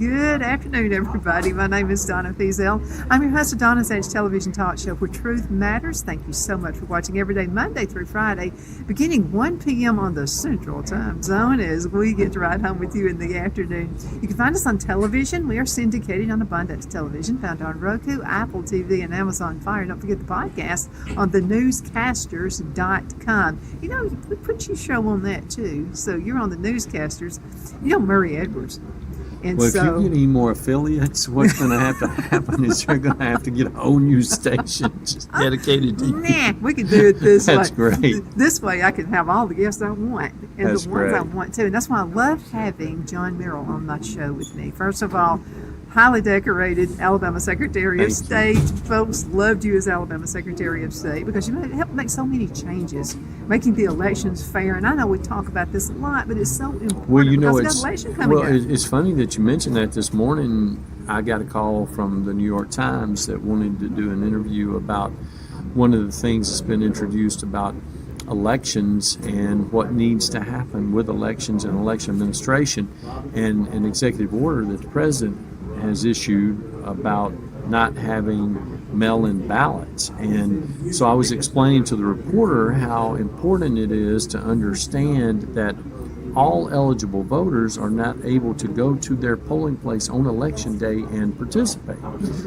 Good afternoon, everybody. My name is Donna Feazell. I'm your host of Donna's Edge television talk show where truth matters. Thank you so much for watching every day, Monday through Friday, beginning 1 p.m. on the Central Time Zone as we get to ride home with you in the afternoon. You can find us on television. We are syndicated on Abundance Television, found on Roku, Apple TV, and Amazon Fire. Don't forget the podcast on thenewscasters.com. You know, we put your show on that too. So you're on the Newscasters. You know Murray Edwards. And well, so, if you get any more affiliates, what's going to have to happen is you're going to have to get a whole new station just dedicated to you. Nah, we can do it this way. That's great. This way I can have all the guests I want and That's the ones great. I want to. And that's why I love having John Merrill on my show with me. First of all, highly decorated Alabama Secretary of State. Folks loved you as Alabama Secretary of State because you helped make so many changes, making the elections fair. And I know we talk about this a lot, but it's so important Well, you know, because we've got an election coming up. it's funny that you mentioned that. This morning I got a call from the New York Times that wanted to do an interview about one of the things that's been introduced about elections and what needs to happen with elections and election administration, and an executive order that the president has issued about not having mail-in ballots. And so I was explaining to the reporter how important it is to understand that all eligible voters are not able to go to their polling place on election day and participate.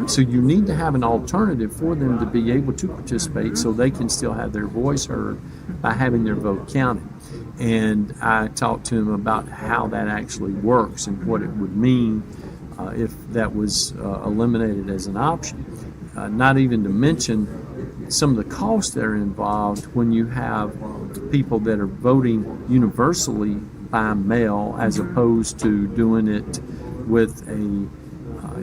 So you need to have an alternative for them to be able to participate so they can still have their voice heard by having their vote counted. And I talked to him about how that actually works and what it would mean if that was eliminated as an option. Not even to mention some of the costs that are involved when you have people that are voting universally by mail as opposed to doing it with a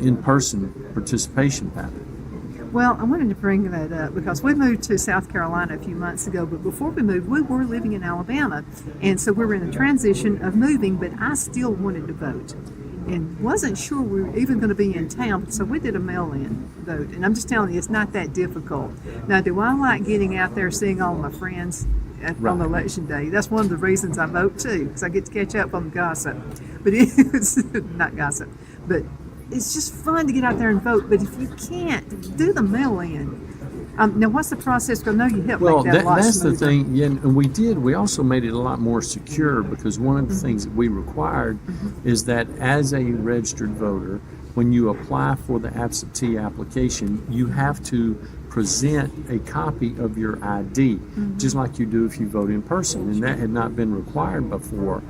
in-person participation pattern. Well, I wanted to bring that up because we moved to South Carolina a few months ago, but before we moved, we were living in Alabama. And so we were in the transition of moving, but I still wanted to vote and wasn't sure we were even going to be in town, so we did a mail-in vote. And I'm just telling you, it's not that difficult. Now, do I like getting out there seeing all my friends on election day? That's one of the reasons I vote too, because I get to catch up on the gossip. But it's not gossip, but it's just fun to get out there and vote. But if you can't, do the mail-in. Now, what's the process? Because I know you helped make that a lot that's smoother. the thing. Yeah, and we also made it a lot more secure because one of the things that we required is that as a registered voter, when you apply for the absentee application, you have to present a copy of your ID, just like you do if you vote in person, and that had not been required before.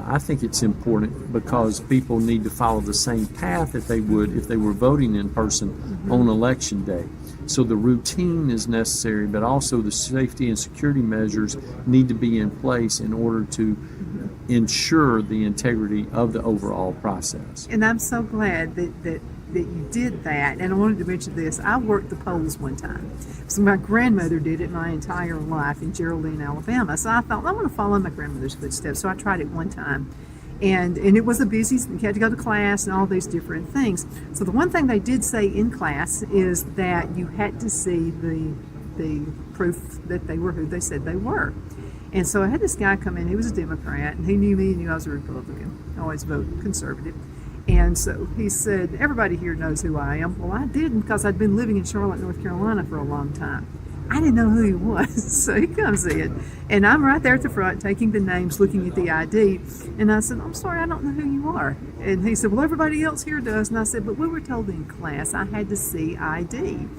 I think it's important because people need to follow the same path that they would if they were voting in person on election day. So the routine is necessary, but also the safety and security measures need to be in place in order to ensure the integrity of the overall process. And I'm so glad that you did that. And I wanted to mention this. I worked the polls one time. So my grandmother did it my entire life in Geraldine, Alabama. So I thought, I want to follow my grandmother's footsteps. So I tried it one time. And it was a busy, you had to go to class and all these different things. So the one thing they did say in class is that you had to see the proof that they were who they said they were. And so I had this guy come in, he was a Democrat, and he knew me and knew I was a Republican. I always vote conservative. And so he said, everybody here knows who I am. Well, I didn't because I'd been living in Charlotte, North Carolina for a long time. I didn't know who he was. So he comes in, and I'm right there at the front taking the names, looking at the ID. And I said, I'm sorry, I don't know who you are. And he said, well, everybody else here does. And I said, but we were told in class I had to see ID.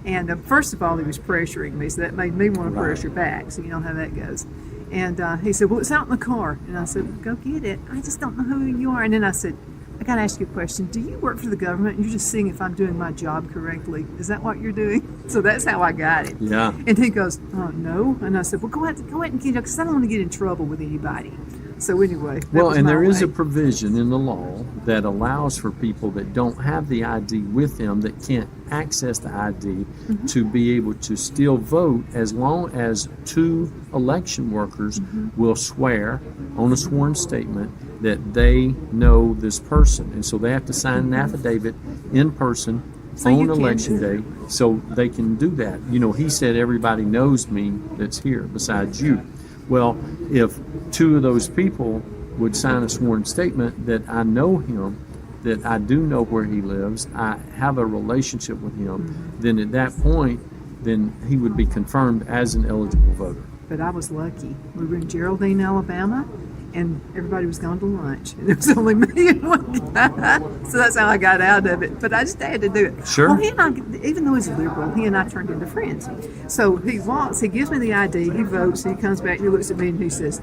And first of all, he was pressuring me, so that made me want to pressure back. So you know how that goes. And he said, well, it's out in the car. And I said, well, go get it. I just don't know who you are. And then I said, I got to ask you a question. Do you work for the government and you're just seeing if I'm doing my job correctly? Is that what you're doing? So that's how I got it. Yeah. And he goes, oh, no. And I said, well, go ahead and get it because I don't want to get in trouble with anybody. So anyway. Well, and there is a provision in the law that allows for people that don't have the ID with them, that can't access the ID, to be able to still vote as long as two election workers will swear on a sworn statement that they know this person. And so they have to sign an affidavit in person on election day so they can do that. You know, he said everybody knows me that's here besides you. Well, if two of those people would sign a sworn statement that I know him, that I do know where he lives, I have a relationship with him, then at that point, then he would be confirmed as an eligible voter. But I was lucky. We were in Geraldine, Alabama, and everybody was gone to lunch. And there was only me and one guy. So that's how I got out of it. But I just had to do it. Sure. Well, he and I, even though he's a liberal, he and I turned into friends. So he walks, he gives me the ID, he votes, he comes back, and he looks at me and he says,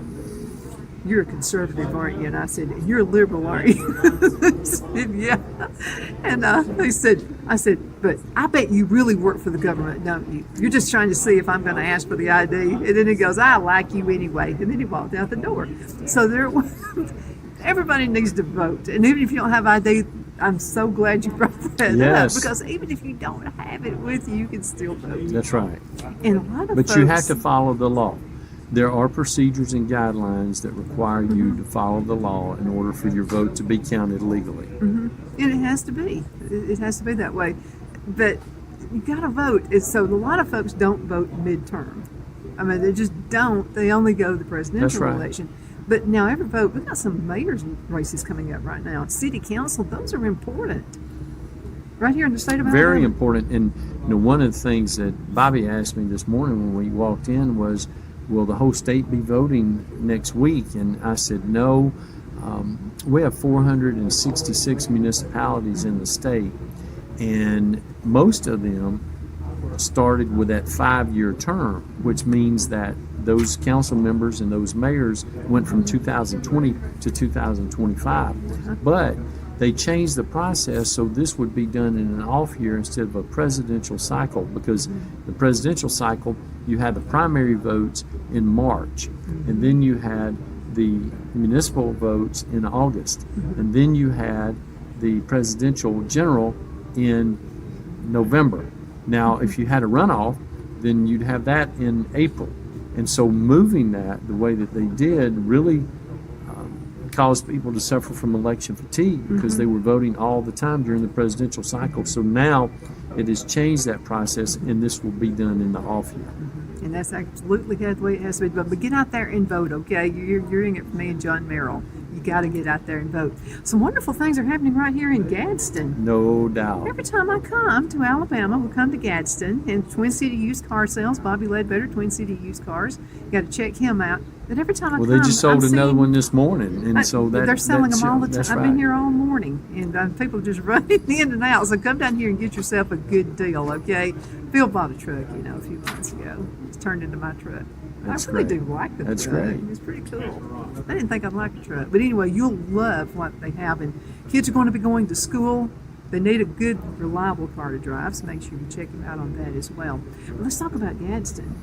"You're a conservative, aren't you?" And I said, "You're a liberal, aren't you?" He said, "Yeah." And I said, "But I bet you really work for the government, don't you? You're just trying to see if I'm going to ask for the ID." And then he goes, "I like you anyway." And then he walked out the door. So everybody needs to vote. And even if you don't have ID, I'm so glad you brought that Yes. up. Because even if you don't have it with you, you can still vote. That's right. And a lot of But folks, you have to follow the law. There are procedures and guidelines that require you to follow the law in order for your vote to be counted legally. And it has to be. It has to be that way. But you got to vote. So a lot of folks don't vote midterm. I mean, they just don't. They only go to the presidential That's right. election. But now every vote, we've got some mayor's races coming up right now. City council, those are important. Right here in the state of Alabama. Very important. And one of the things that Bobby asked me this morning when we walked in was, will the whole state be voting next week? And I said, no. We have 466 municipalities in the state, and most of them started with that 5-year term, which means that those council members and those mayors went from 2020 to 2025. But they changed the process so this would be done in an off year instead of a presidential cycle, because the presidential cycle, you had the primary votes in March, and then you had the municipal votes in August, and then you had the presidential general in November. Now, if you had a runoff, then you'd have that in April. And so moving that the way that they did really caused people to suffer from election fatigue because they were voting all the time during the presidential cycle. So now it has changed that process, and this will be done in the off year. And that's absolutely the way it has to be. But get out there and vote, okay? You're hearing it from me and John Merrill. You got to get out there and vote. Some wonderful things are happening right here in Gadsden. No doubt. Every time I come to Alabama, we'll come to Gadsden and Twin City Used Car Sales. Bobby Ledbetter, Twin City Used Cars. You got to check him out. But every time I come, Well, they just sold I'm another seeing- one this morning, and so they're selling them all the time. That's I've right. been here all morning, and people just running in and out. So come down here and get yourself a good deal, okay? Phil bought a truck, a few months ago. It's turned into my truck. That's I really great. do like the That's truck. great. It's pretty cool. I didn't think I'd like the truck, but anyway, you'll love what they have. And kids are going to be going to school. They need a good, reliable car to drive, so make sure you check them out on that as well. But let's talk about Gadsden.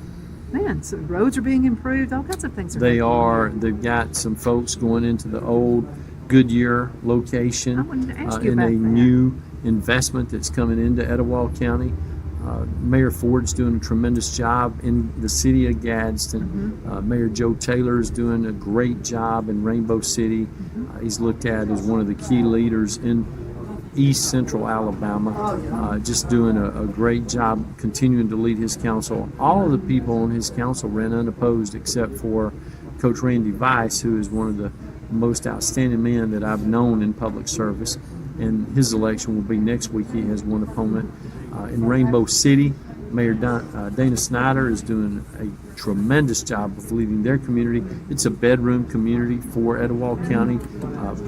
Man, so roads are being improved. All kinds of things are They happening. are. They've got some folks going into the old Goodyear location I wanted to ask you in about a that. new investment that's coming into Etowah County. Mayor Ford's doing a tremendous job in the city of Gadsden. Mayor Joe Taylor is doing a great job in Rainbow City. He's looked at as one of the key leaders in East Central Alabama, just doing a great job continuing to lead his council. All of the people on his council ran unopposed except for Coach Randy Weiss, who is one of the most outstanding men that I've known in public service. And his election will be next week. He has one opponent. In Rainbow City, Mayor Dana Snyder is doing a tremendous job of leading their community. It's a bedroom community for Etowah County.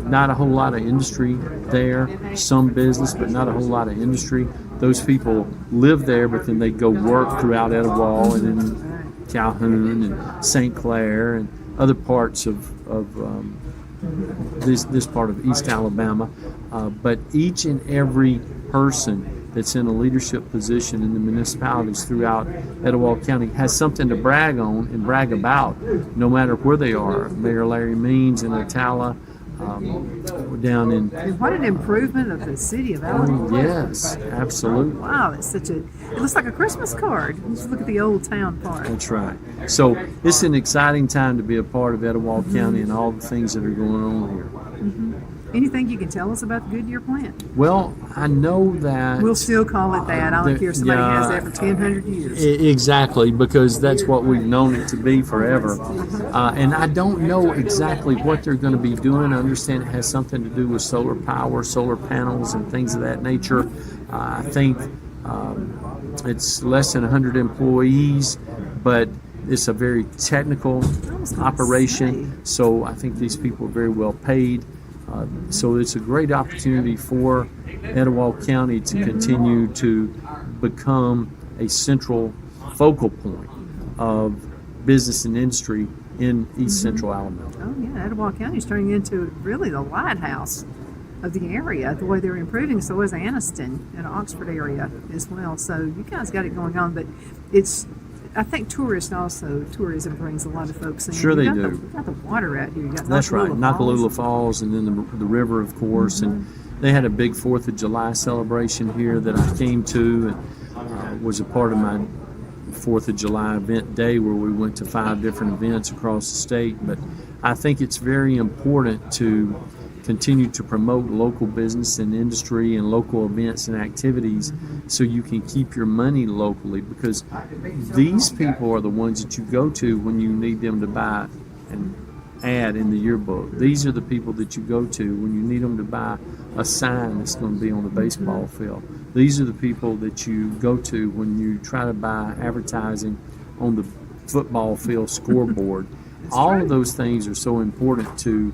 Not a whole lot of industry there, some business, but not a whole lot of industry. Those people live there, but then they go work throughout Etowah and in Calhoun and St. Clair and other parts of this part of East Alabama. But each and every person that's in a leadership position in the municipalities throughout Etowah County has something to brag on and brag about, no matter where they are. Mayor Larry Means in Atala, down in... And what an improvement of the city of Alabama. Yes, absolutely. Wow, it looks like a Christmas card. Just look at the old town park. That's right. So it's an exciting time to be a part of Etowah County and all the things that are going on here. Anything you can tell us about the Goodyear plant? Well, I know that We'll still call it that. I don't care if somebody has that for 1,000 years. Exactly, because that's what we've known it to be forever. And I don't know exactly what they're going to be doing. I understand it has something to do with solar power, solar panels, and things of that nature. I think it's less than 100 employees, but it's a very technical operation. So I think these people are very well paid. So it's a great opportunity for Etowah County to continue to become a central focal point of business and industry in East Central Alabama. Oh yeah, Etowah County is turning into really the lighthouse of the area, the way they're improving. So is Anniston and Oxford area as well. So you guys got it going on, but I think tourism brings a lot of folks in. Sure, they do. You got the water out here. You got That's right, Nakalula Falls, and then the river, of course. And they had a big 4th of July celebration here that I came to and was a part of my 4th of July event day, where we went to 5 different events across the state. But I think it's very important to continue to promote local business and industry and local events and activities so you can keep your money locally, because these people are the ones that you go to when you need them to buy an ad in the yearbook. These are the people that you go to when you need them to buy a sign that's going to be on the baseball field. These are the people that you go to when you try to buy advertising on the football field scoreboard. All of those things are so important to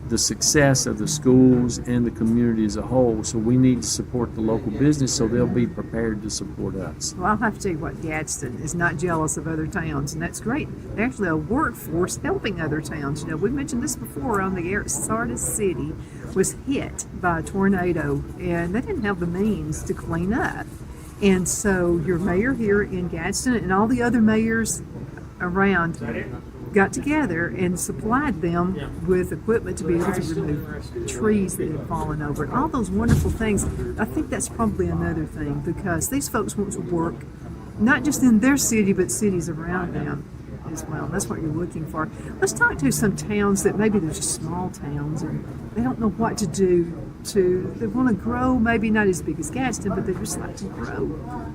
the success of the schools and the community as a whole. So we need to support the local business so they'll be prepared to support us. Well, I'll have to tell you what, Gadsden is not jealous of other towns, and that's great. They're actually a workforce helping other towns. You know, we mentioned this before on the air. Sardis City was hit by a tornado, and they didn't have the means to clean up. And so your mayor here in Gadsden and all the other mayors around got together and supplied them with equipment to be able to remove trees that had fallen over it. All those wonderful things. I think that's probably another thing, because these folks want to work not just in their city, but cities around them as well. That's what you're looking for. Let's talk to some towns that maybe they're just small towns and they don't know what to do. They want to grow, maybe not as big as Gadsden, but they just like to grow.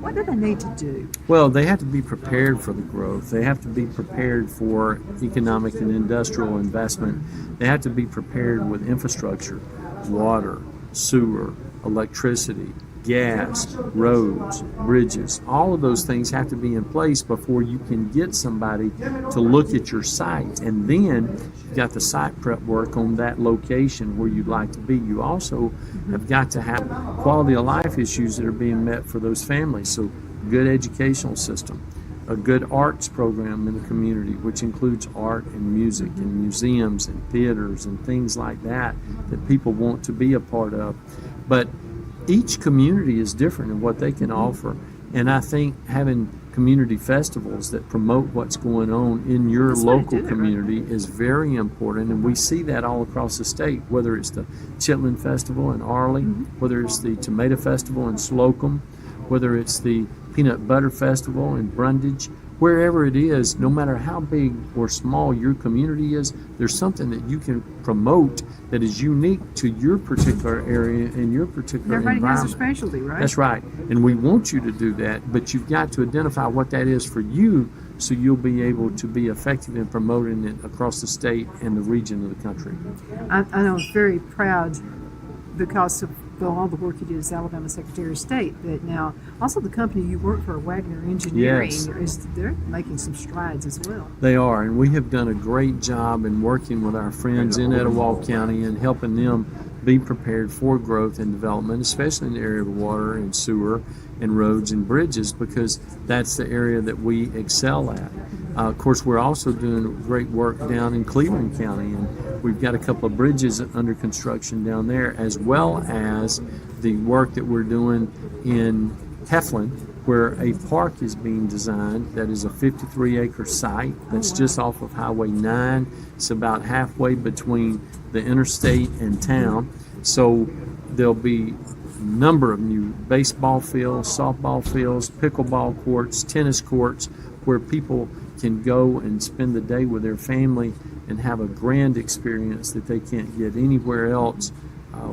What do they need to do? Well, they have to be prepared for the growth. They have to be prepared for economic and industrial investment. They have to be prepared with infrastructure, water, sewer, electricity, gas, roads, bridges. All of those things have to be in place before you can get somebody to look at your site. And then you've got the site prep work on that location where you'd like to be. You also have got to have quality of life issues that are being met for those families. So good educational system, a good arts program in the community, which includes art and music and museums and theaters and things like that people want to be a part of. But each community is different in what they can offer, and I think having community festivals that promote what's going on in your local community is very important, and we see that all across the state, whether it's the Chitlin Festival in Arley, whether it's the Tomato Festival in Slocum, whether it's the Peanut Butter Festival in Brundage. Wherever it is, no matter how big or small your community is, there's something that you can promote that is unique to your particular area and your particular environment. Everybody has their specialty, right? That's right. And we want you to do that, but you've got to identify what that is for you so you'll be able to be effective in promoting it across the state and the region of the country. I was very proud because of all the work you did as Alabama Secretary of State, but now also the company you work for, Waggoner Engineering, they're making some strides as well. They are, and we have done a great job in working with our friends in Etowah County and helping them be prepared for growth and development, especially in the area of water and sewer and roads and bridges, because that's the area that we excel at. Of course, we're also doing great work down in Cleveland County, and we've got a couple of bridges under construction down there, as well as the work that we're doing in Heflin, where a park is being designed that is a 53-acre site that's just off of Highway 9. It's about halfway between the interstate and town. So there'll be a number of new baseball fields, softball fields, pickleball courts, tennis courts, where people can go and spend the day with their family and have a grand experience that they can't get anywhere else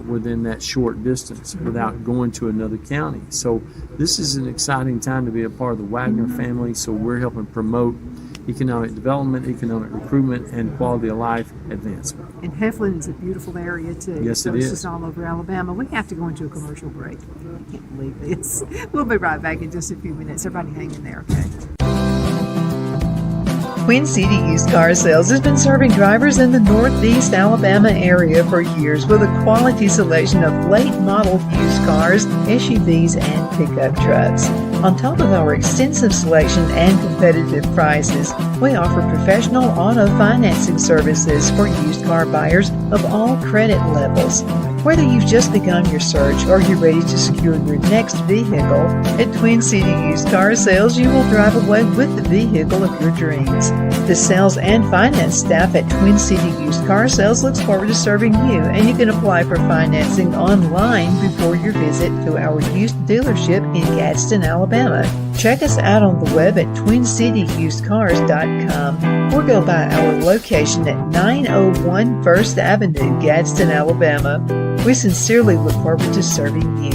within that short distance without going to another county. So this is an exciting time to be a part of the Waggoner family. So we're helping promote economic development, economic recruitment, and quality of life advancement. And Heflin is a beautiful area too. Yes, so it it's is. just all over Alabama. We have to go into a commercial break. I can't believe this. We'll be right back in just a few minutes. Everybody hang in there, okay? Twin City Used Car Sales has been serving drivers in the Northeast Alabama area for years with a quality selection of late model used cars, SUVs, and pickup trucks. On top of our extensive selection and competitive prices, we offer professional auto financing services for used car buyers of all credit levels. Whether you've just begun your search or you're ready to secure your next vehicle, at Twin City Used Car Sales, you will drive away with the vehicle of your dreams. The sales and finance staff at Twin City Used Car Sales looks forward to serving you, and you can apply for financing online before your visit to our used dealership in Gadsden, Alabama. Check us out on the web at twincityusedcars.com or go by our location at 901 First Avenue, Gadsden, Alabama. We sincerely look forward to serving you.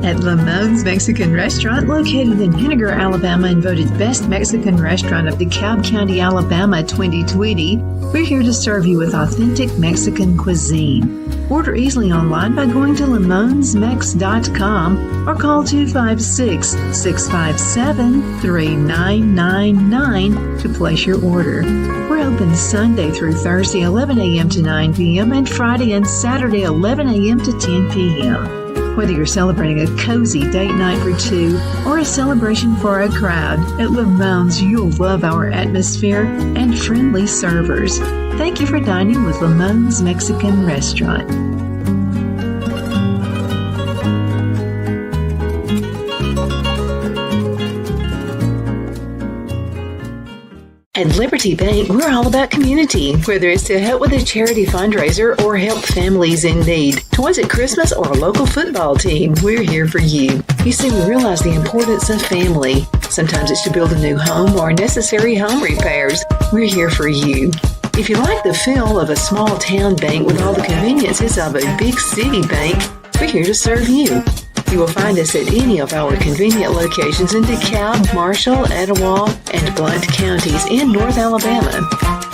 At Lamone's Mexican Restaurant, located in Henniger, Alabama, and voted Best Mexican Restaurant of DeKalb County, Alabama 2020, we're here to serve you with authentic Mexican cuisine. Order easily online by going to lamonsmex.com or call 256-657-3999 to place your order. We're open Sunday through Thursday 11 a.m. to 9 p.m. and Friday and Saturday 11 a.m. to 10 p.m. Whether you're celebrating a cozy date night for two or a celebration for a crowd, at Lamone's you'll love our atmosphere and friendly servers. Thank you for dining with Lamone's Mexican Restaurant. At Liberty Bank, we're all about community. Whether it's to help with a charity fundraiser or help families in need, toys at Christmas, or a local football team, we're here for you. You see, we realize the importance of family. Sometimes it's to build a new home or necessary home repairs. We're here for you. If you like the feel of a small town bank with all the conveniences of a big city bank, we're here to serve you. You will find us at any of our convenient locations in DeKalb, Marshall, Etowah, and Blount counties in North Alabama.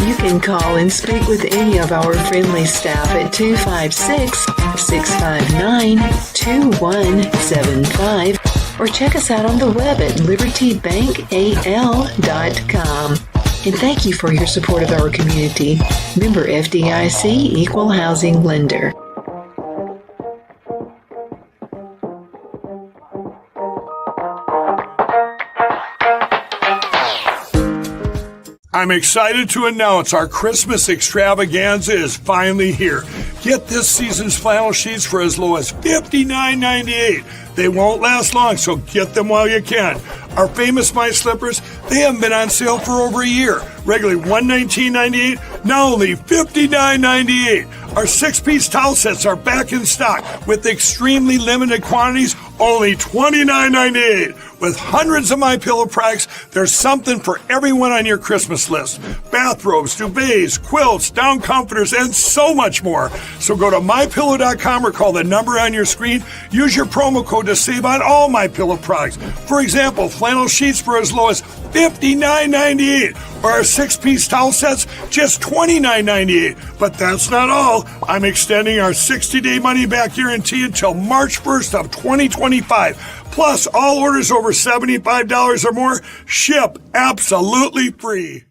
You can call and speak with any of our friendly staff at 256-659-2175 or check us out on the web at libertybankal.com. And thank you for your support of our community. Member FDIC Equal Housing Lender. I'm excited to announce our Christmas extravaganza is finally here. Get this season's flannel sheets for as low as $59.98. They won't last long, so get them while you can. Our famous My Slippers, they haven't been on sale for over a year. Regularly $119.98, now only $59.98. Our 6-piece towel sets are back in stock with extremely limited quantities, only $29.98. With hundreds of MyPillow products, there's something for everyone on your Christmas list. Bathrobes, duvets, quilts, down comforters, and so much more. So go to MyPillow.com or call the number on your screen. Use your promo code to save on all MyPillow products. For example, flannel sheets for as low as $59.98. Or our 6-piece towel sets, just $29.98. But that's not all. I'm extending our 60-day money-back guarantee until March 1st of 2025. Plus, all orders over $75 or more ship absolutely free.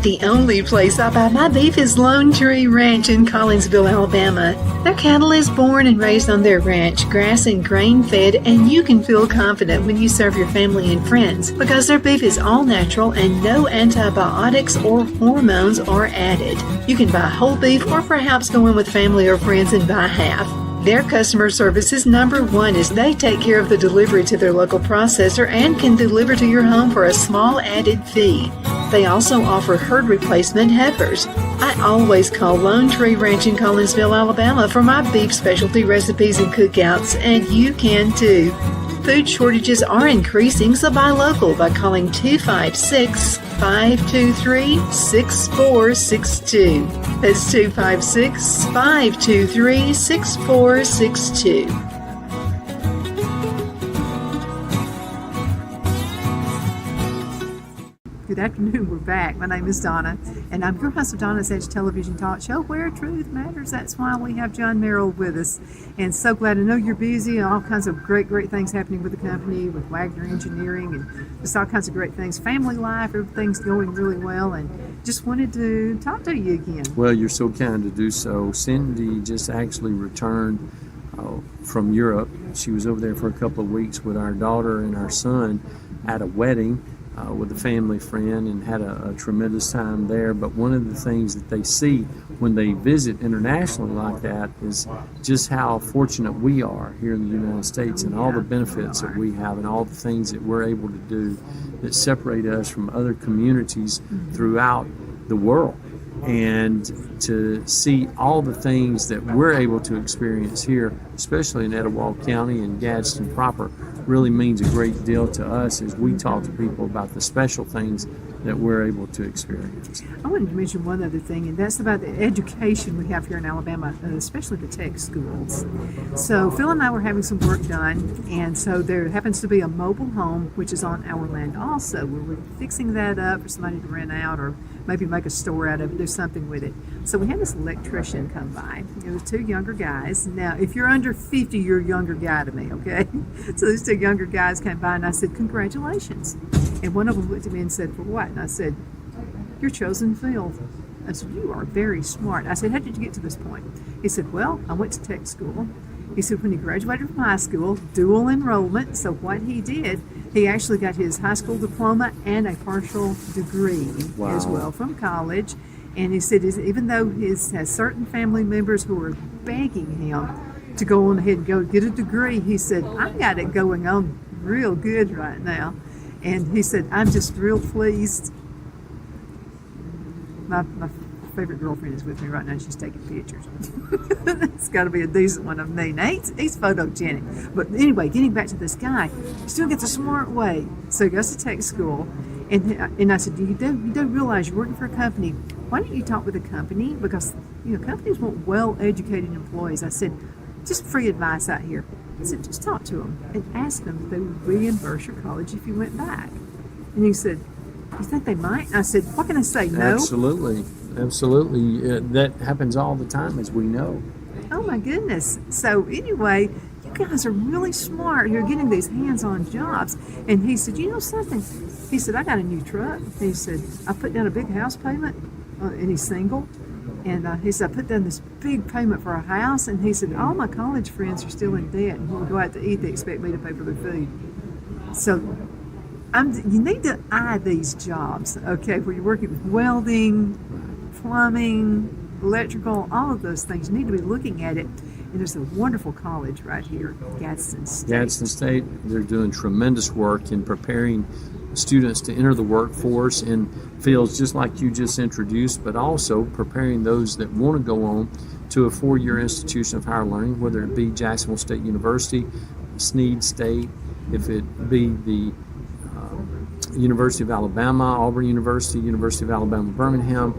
The only place I buy my beef is Lone Tree Ranch in Collinsville, Alabama. Their cattle is born and raised on their ranch, grass and grain-fed, and you can feel confident when you serve your family and friends because their beef is all natural and no antibiotics or hormones are added. You can buy whole beef or perhaps go in with family or friends and buy half. Their customer service is number one as they take care of the delivery to their local processor and can deliver to your home for a small added fee. They also offer herd replacement heifers. I always call Lone Tree Ranch in Collinsville, Alabama for my beef specialty recipes and cookouts, and you can too. Food shortages are increasing, so buy local by calling 256-523-6462. That's 256-523-6462. Good afternoon. We're back. My name is Donna, and I'm your host of Donna's Edge television talk show where truth matters. That's why we have John Merrill with us. And so glad. I know you're busy and all kinds of great things happening with the company, with Waggoner Engineering, and just all kinds of great things. Family life, everything's going really well, and just wanted to talk to you again. Well, you're so kind to do so. Cindy just actually returned from Europe. She was over there for a couple of weeks with our daughter and our son at a wedding with a family friend, and had a tremendous time there. But one of the things that they see when they visit internationally like that is just how fortunate we are here in the United States, and all the benefits that we have and all the things that we're able to do that separate us from other communities throughout the world. And to see all the things that we're able to experience here, especially in Etowah County and Gadsden proper, really means a great deal to us as we talk to people about the special things that we're able to experience. I wanted to mention one other thing, and that's about the education we have here in Alabama, especially the tech schools. So Phil and I were having some work done, and so there happens to be a mobile home, which is on our land also, where we're fixing that up for somebody to rent out or maybe make a store out of it, do something with it. So we had this electrician come by. It was two younger guys. Now, if you're under 50, you're a younger guy to me, okay? So these two younger guys came by, and I said, congratulations. And one of them looked at me and said, for what? And I said, your chosen field. I said, you are very smart. I said, how did you get to this point? He said, well, I went to tech school. He said, when he graduated from high school, dual enrollment. So what he did, he actually got his high school diploma and a partial degree as well from college. And he said, even though he has certain family members who are begging him to go on ahead and go get a degree, he said, I got it going on real good right now. And he said, I'm just real pleased. My favorite girlfriend is with me right now. She's taking pictures. It's got to be a decent one of me. Now, he's photogenic. But anyway, getting back to this guy, he still gets a smart way. So he goes to tech school. And I said, you do realize you're working for a company. Why don't you talk with a company? Because, companies want well-educated employees. I said, just free advice out here. I said, just talk to them and ask them if they would reimburse your college if you went back. And he said, you think they might? And I said, what can I say? No? Absolutely. That happens all the time, as we know. Oh, my goodness. So anyway, you guys are really smart. You're getting these hands-on jobs. And he said, you know something? He said, I got a new truck. He said, I put down a big house payment, and he's single. And he said, I put down this big payment for a house. And he said, all my college friends are still in debt. And when we go out to eat, they expect me to pay for their food. So you need to eye these jobs, okay, where you're working with welding, plumbing, electrical, all of those things. You need to be looking at it. And there's a wonderful college right here, Gadsden State. Gadsden State, they're doing tremendous work in preparing students to enter the workforce in fields just like you just introduced, but also preparing those that want to go on to a 4-year institution of higher learning, whether it be Jacksonville State University, Sneed State, if it be the University of Alabama, Auburn University, University of Alabama, Birmingham.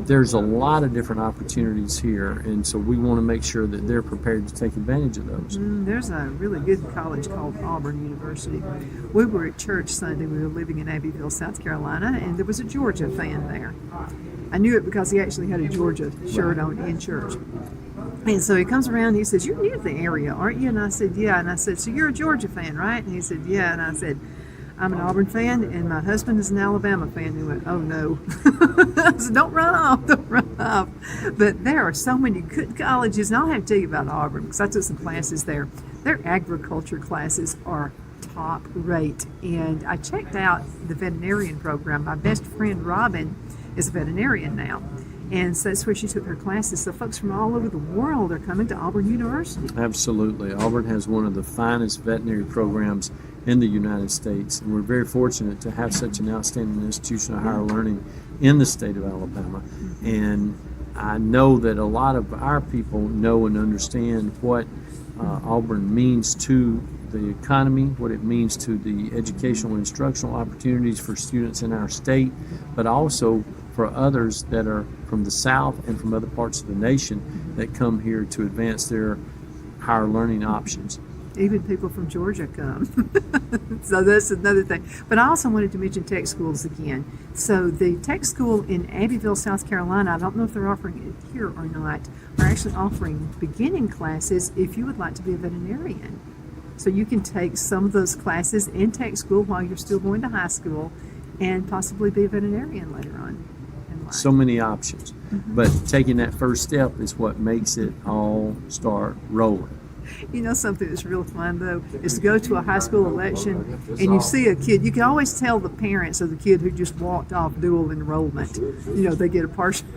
There's a lot of different opportunities here, and so we want to make sure that they're prepared to take advantage of those. There's a really good college called Auburn University. We were at church Sunday. We were living in Abbeville, South Carolina, and there was a Georgia fan there. I knew it because he actually had a Georgia shirt on in church. And so he comes around and he says, you're near the area, aren't you? And I said, yeah. And I said, so you're a Georgia fan, right? And he said, yeah. And I said, I'm an Auburn fan, and my husband is an Alabama fan. He went, oh, no. I said, don't run off. But there are so many good colleges, and I'll have to tell you about Auburn, because I took some classes there. Their agriculture classes are top rate, and I checked out the veterinarian program. My best friend, Robin, is a veterinarian now, And so that's where she took her classes. So folks from all over the world are coming to Auburn University. Absolutely. Auburn has one of the finest veterinary programs in the United States, and we're very fortunate to have such an outstanding institution of higher learning in the state of Alabama. And I know that a lot of our people know and understand what Auburn means to the economy, what it means to the educational and instructional opportunities for students in our state, but also for others that are from the South and from other parts of the nation that come here to advance their higher learning options. Even people from Georgia come. So that's another thing. But I also wanted to mention tech schools again. So the tech school in Abbeville, South Carolina, I don't know if they're offering it here or not, are actually offering beginning classes if you would like to be a veterinarian. So you can take some of those classes in tech school while you're still going to high school and possibly be a veterinarian later on in life. So many options. But taking that first step is what makes it all start rolling. You know, something that's real fun, though, is to go to a high school election and you see a kid. You can always tell the parents of the kid who just walked off dual enrollment. You know, they get a partial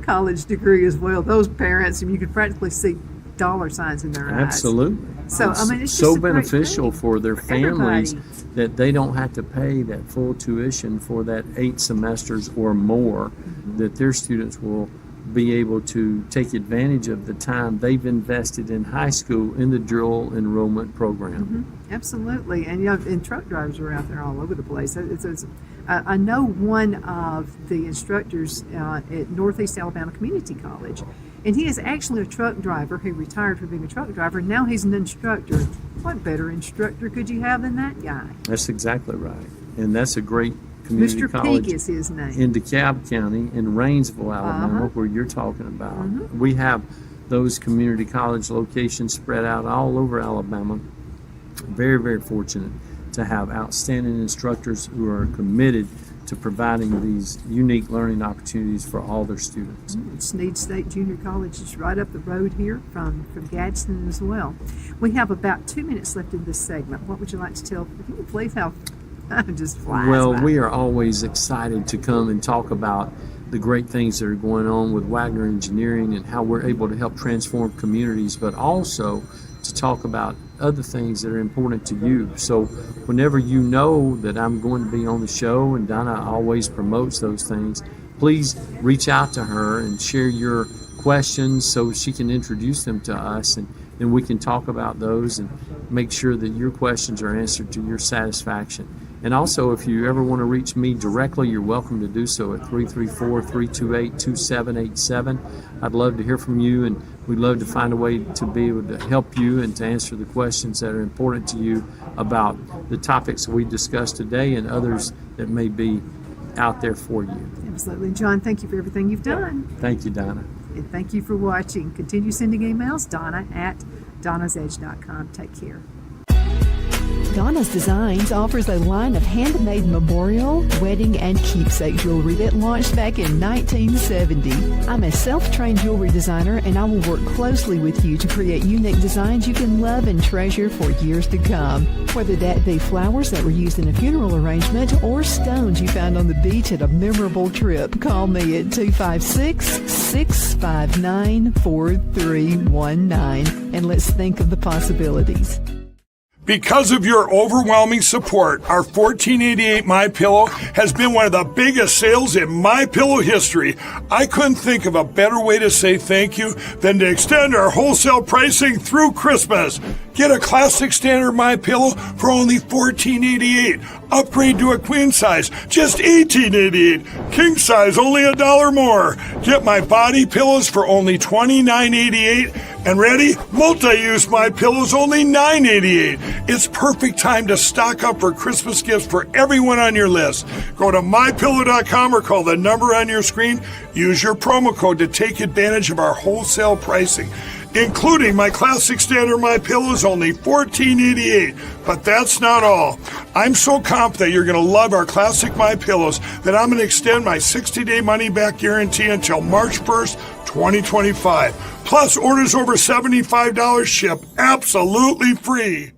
college degree as well. Those parents, and you can practically see dollar signs in their eyes. Absolutely. So, it's I mean, it's so just a great beneficial thing for their families everybody. that they don't have to pay that full tuition for that 8 semesters or more, that their students will be able to take advantage of the time they've invested in high school in the dual enrollment program. Absolutely. And, you know, and truck drivers are out there all over the place. I know one of the instructors at Northeast Alabama Community College, and he is actually a truck driver who retired from being a truck driver, and now he's an instructor. What better instructor could you have than that guy? That's exactly right. And that's a great community Mr. college Peak is his name. in DeKalb County in Rainsville, Alabama, where you're talking about. We have those community college locations spread out all over Alabama. Very, very fortunate to have outstanding instructors who are committed to providing these unique learning opportunities for all their students. Snead State Junior College is right up the road here from Gadsden as well. We have about 2 minutes left in this segment. What would you like to tell? Can you believe how time just flies Well, by? we are always excited to come and talk about the great things that are going on with Waggoner Engineering and how we're able to help transform communities, but also to talk about other things that are important to you. So whenever you know that I'm going to be on the show, and Donna always promotes those things, please reach out to her and share your questions so she can introduce them to us, and we can talk about those and make sure that your questions are answered to your satisfaction. And also, if you ever want to reach me directly, you're welcome to do so at 334-328-2787. I'd love to hear from you, and we'd love to find a way to be able to help you and to answer the questions that are important to you about the topics we discussed today and others that may be out there for you. Absolutely. John, thank you for everything you've done. Thank you, Donna. And thank you for watching. Continue sending emails, Donna@donnasedge.com. Take care. Donna's Designs offers a line of handmade memorial, wedding, and keepsake jewelry that launched back in 1970. I'm a self-trained jewelry designer, and I will work closely with you to create unique designs you can love and treasure for years to come. Whether that be flowers that were used in a funeral arrangement or stones you found on the beach at a memorable trip, call me at 256-659-4319, and let's think of the possibilities. Because of your overwhelming support, our 1488 MyPillow has been one of the biggest sales in MyPillow history. I couldn't think of a better way to say thank you than to extend our wholesale pricing through Christmas. Get a classic standard MyPillow for only $14.88. Upgrade to a queen size, just $18.88. King size, only $1 more. Get my body pillows for only $29.88. And ready? Multi-use MyPillows, only $9.88. It's perfect time to stock up for Christmas gifts for everyone on your list. Go to MyPillow.com or call the number on your screen. Use your promo code to take advantage of our wholesale pricing, including my classic standard MyPillows, only $14.88. But that's not all. I'm so confident you're going to love our classic MyPillows that I'm going to extend my 60-day money-back guarantee until March 1st, 2025. Plus, orders over $75 ship absolutely free.